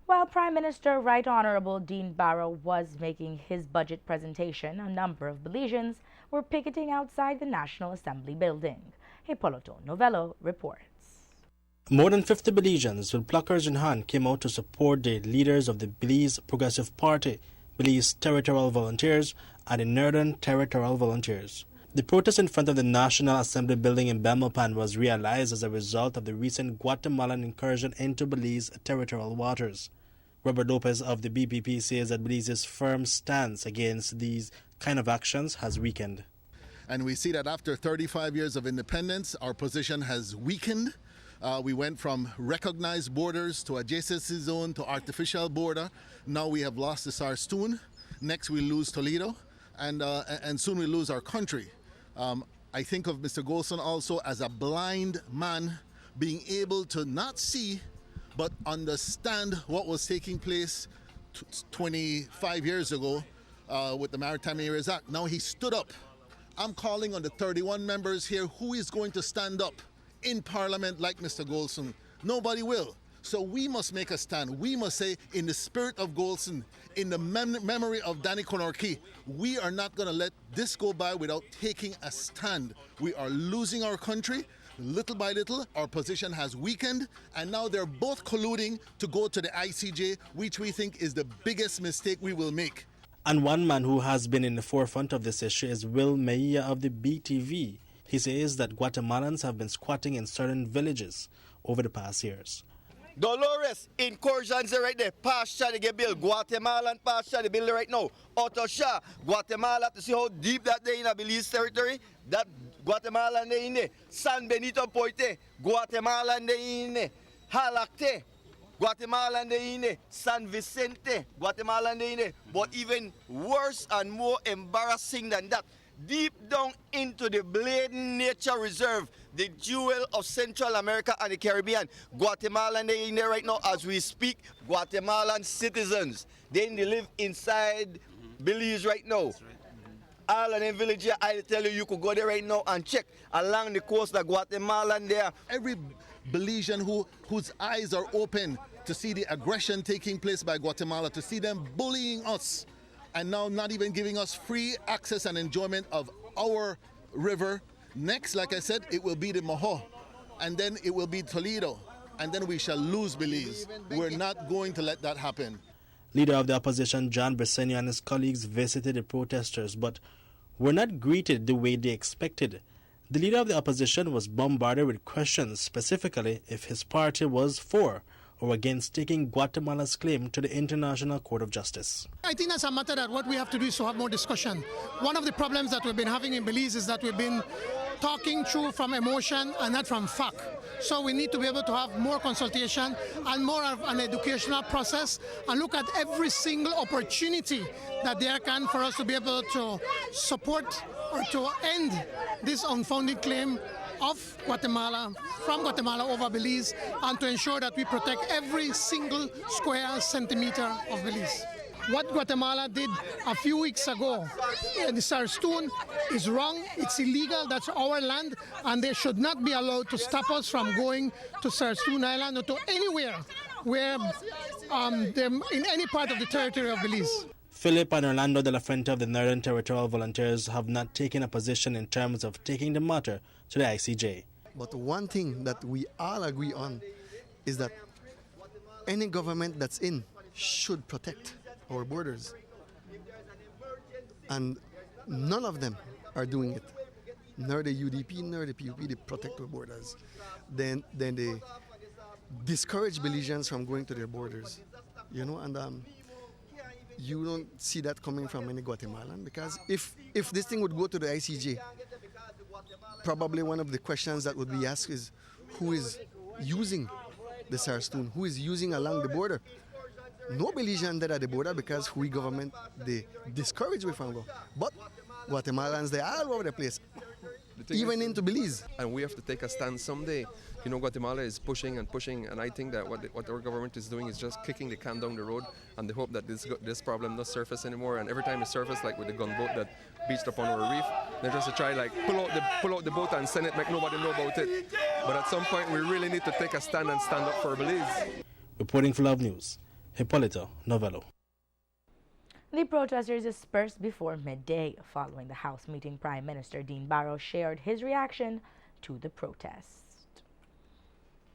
While Prime Minister Right Honorable Dean Barrow was making his budget presentation, a number of Belizeans were picketing outside the National Assembly building. Hipólito Novello reports. More than 50 Belizeans with placards in hand came out to support the leaders of the Belize Progressive Party, Belize Territorial Volunteers, and the Northern Territorial Volunteers. The protest in front of the National Assembly building in Belmopan was realized as a result of the recent Guatemalan incursion into Belize territorial waters. Robert Lopez of the BPP says that Belize's firm stance against these kind of actions has weakened. And we see that after 35 years of independence, our position has weakened. We went from recognized borders to adjacency zone to artificial border. Now we have lost the Sarstoon. Next we lose Toledo, and soon we lose our country. I think of Mr. Golson also as a blind man being able to not see but understand what was taking place 25 years ago with the Maritime Areas Act. Now he stood up. I'm calling on the 31 members here who is going to stand up in Parliament like Mr. Golson. Nobody will. So we must make a stand. We must say, in the spirit of Golson, in the memory of Danny Konorki, we are not going to let this go by without taking a stand. We are losing our country. Little by little, our position has weakened, and now they're both colluding to go to the ICJ, which we think is the biggest mistake we will make. And one man who has been in the forefront of this issue is Will Mejia of the BTV. He says that Guatemalans have been squatting in certain villages over the past years. Dolores, incursions are right there. Pasture they get built. Guatemalan pasture they build right now. Otosha, Guatemala, to see how deep that they in a Belize territory. That Guatemalan they in there. San Benito Poite, Guatemalan they in there. Halacte, Guatemalan they in there. San Vicente, Guatemalan they in there. But even worse and more embarrassing than that, deep down into the Bladen Nature Reserve, the jewel of Central America and the Caribbean, Guatemala they in there right now as we speak. Guatemalan citizens, they live inside Belize right now. All of them villages, I tell you, you could go there right now and check along the coast of Guatemala there. Every Belizean whose eyes are open to see the aggression taking place by Guatemala, to see them bullying us, and now not even giving us free access and enjoyment of our river. Next, like I said, it will be the Moho, and then it will be Toledo, and then we shall lose Belize. We're not going to let that happen. Leader of the opposition, John Briceño, and his colleagues visited the protesters, but were not greeted the way they expected. The leader of the opposition was bombarded with questions, specifically if his party was for or against taking Guatemala's claim to the International Court of Justice. I think that's a matter that what we have to do is to have more discussion. One of the problems that we've been having in Belize is that we've been talking through from emotion and not from fact. So we need to be able to have more consultation and more of an educational process and look at every single opportunity that there can for us to be able to support or to end this unfounded claim of Guatemala, from Guatemala over Belize, and to ensure that we protect every single square centimeter of Belize. What Guatemala did a few weeks ago in the Sarstoon is wrong, it's illegal, that's our land, and they should not be allowed to stop us from going to Sarstoon Island or to anywhere where in any part of the territory of Belize. Philip and Orlando de la Fuente of the Northern Territorial Volunteers have not taken a position in terms of taking the matter to the ICJ. But one thing that we all agree on is that any government that's in should protect our borders. And none of them are doing it. Nor the UDP, nor the PUP, they protect our borders. Then they discourage Belizeans from going to their borders. You know, and you don't see that coming from any Guatemalan, because if this thing would go to the ICJ, probably one of the questions that would be asked is who is using the Sarstoon, who is using along the border. No Belizean there at the border because we government, they discourage we from go. But Guatemalans, they're all over the place, even into Belize. And we have to take a stand someday. You know, Guatemala is pushing and pushing, and I think that what our government is doing is just kicking the can down the road, and they hope that this problem doesn't surface anymore. And every time it surfaces, like with the gunboat that beached upon our reef, they're just to try like pull out the boat and send it, make nobody know about it. But at some point, we really need to take a stand and stand up for Belize. Reporting for Love News, Hipólito Novello. The protesters dispersed before midday. Following the House meeting, Prime Minister Dean Barrow shared his reaction to the protests.